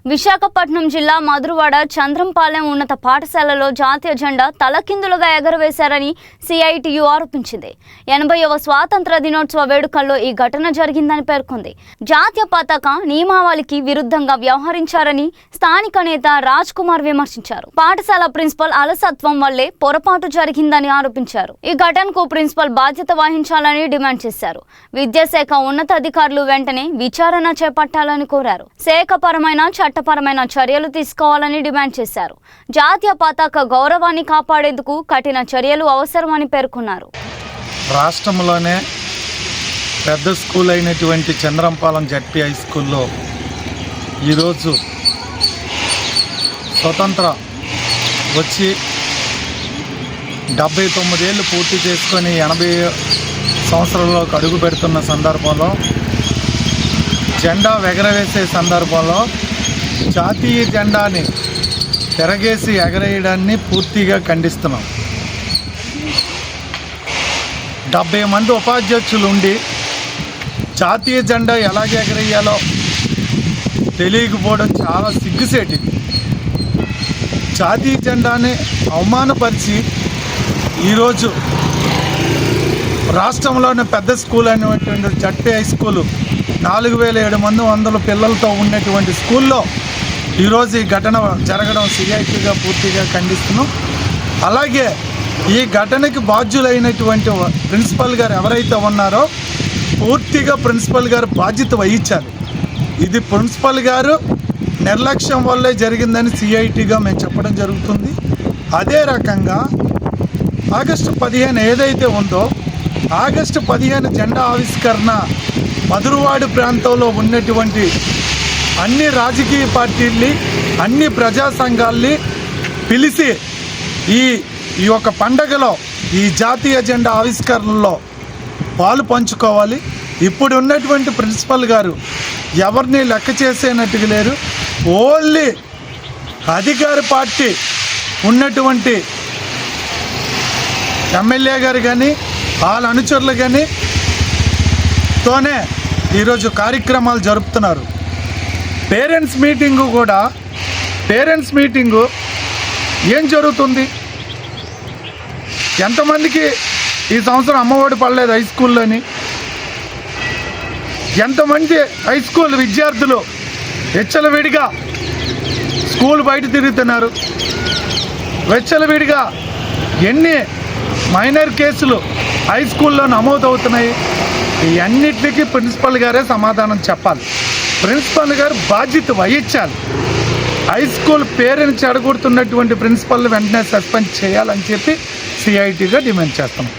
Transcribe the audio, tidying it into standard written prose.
విశాఖపట్నం జిల్లా మధురవాడ చంద్రంపాలెం ఉన్నత పాఠశాలలో జాతీయ జెండా తలకిందులుగా ఎగరవేశారని సిఐటియు ఆరోపించింది. 80వ స్వాతంత్ర దినోత్సవ వేడుకల్లో ఈ ఘటన జరిగిందని పేర్కొంది. జాతీయ పతాక నియమావళికి విరుద్ధంగా వ్యవహరించారని స్థానిక నేత రాజ్ కుమార్ విమర్శించారు. పాఠశాల ప్రిన్సిపల్ అలసత్వం వల్లే పొరపాటు జరిగిందని ఆరోపించారు. ఈ ఘటనకు ప్రిన్సిపల్ బాధ్యత వహించాలని డిమాండ్ చేశారు. విద్యాశాఖ ఉన్నతాధికారులు వెంటనే విచారణ చేపట్టాలని కోరారు. శాఖపరమైన చట్టపరమైన చర్యలు తీసుకోవాలని డిమాండ్ చేశారు. జాతీయ పతాక గౌరవాన్ని కాపాడేందుకు కఠిన చర్యలు అవసరమని పేర్కొన్నారు. రాష్ట్రంలోనే పెద్ద స్కూల్ అయినటువంటి చంద్రంపాలెం జడ్పీ హై స్కూల్లో ఈరోజు స్వతంత్ర వచ్చి 79 ఏళ్ళు పూర్తి చేసుకొని 80 సంవత్సరాల్లోకి అడుగు పెడుతున్న సందర్భంలో జెండా ఎగరవేసే సందర్భంలో జాతీయ జెండాని తిరగేసి ఎగరేయడాన్ని పూర్తిగా ఖండిస్తున్నాం. 70 మంది ఉపాధ్యక్షులు ఉండి జాతీయ జెండా ఎలాగ ఎగరేయాలో తెలియకపోవడం చాలా సిగ్గుసేటి. జాతీయ జెండాని అవమానపరిచి ఈరోజు రాష్ట్రంలోని పెద్ద స్కూల్ అనేటువంటి జడ్పీ హై స్కూలు 4700 పిల్లలతో ఉన్నటువంటి స్కూల్లో ఈరోజు ఈ ఘటన జరగడం సిఐటిగా పూర్తిగా ఖండిస్తున్నాం. అలాగే ఈ ఘటనకి బాధ్యులైనటువంటి ప్రిన్సిపల్ గారు ఎవరైతే ఉన్నారో పూర్తిగా ప్రిన్సిపల్ గారు బాధ్యత వహించాలి. ఇది ప్రిన్సిపల్ గారు నిర్లక్ష్యం వల్లే జరిగిందని సిఐటిగా మేము చెప్పడం జరుగుతుంది. అదే రకంగా ఆగస్టు 15 ఏదైతే ఉందో ఆగస్టు 15 జెండా ఆవిష్కరణ మధురవాడ ప్రాంతంలో ఉన్నటువంటి అన్ని రాజకీయ పార్టీల్ని అన్ని ప్రజా సంఘాల్ని పిలిచి ఈ యొక్క పండగలో ఈ జాతీయ జెండా ఆవిష్కరణలో పాలు పంచుకోవాలి. ఇప్పుడు ఉన్నటువంటి ప్రిన్సిపల్ గారు ఎవరిని లెక్క చేసేనట్టుగా లేరు. ఓన్లీ అధికార పార్టీ ఉన్నటువంటి ఎమ్మెల్యే గారు కానీ వాళ్ళ అనుచరులు కానీ తోనే ఈరోజు కార్యక్రమాలు జరుపుతున్నారు. పేరెంట్స్ మీటింగు ఏం జరుగుతుంది? ఎంతమందికి ఈ సంవత్సరం అమ్మఒడి పడలేదు హై స్కూల్లోని? ఎంతమంది హై స్కూల్ విద్యార్థులు వెచ్చలవిడిగా స్కూల్ బయట తిరుగుతున్నారు? వెచ్చలవిడిగా ఎన్ని మైనర్ కేసులు హై స్కూల్లో నమోదవుతున్నాయి? ఇవన్నిటికీ ప్రిన్సిపల్ గారే సమాధానం చెప్పాలి. ప్రిన్సిపల్ గారు బాధ్యత వహించాలి. హై స్కూల్ పేరుని చెడగొడుతున్నటువంటి ప్రిన్సిపల్ వెంటనే సస్పెండ్ చేయాలని చెప్పి సిఐటిగా డిమాండ్ చేస్తున్నాం.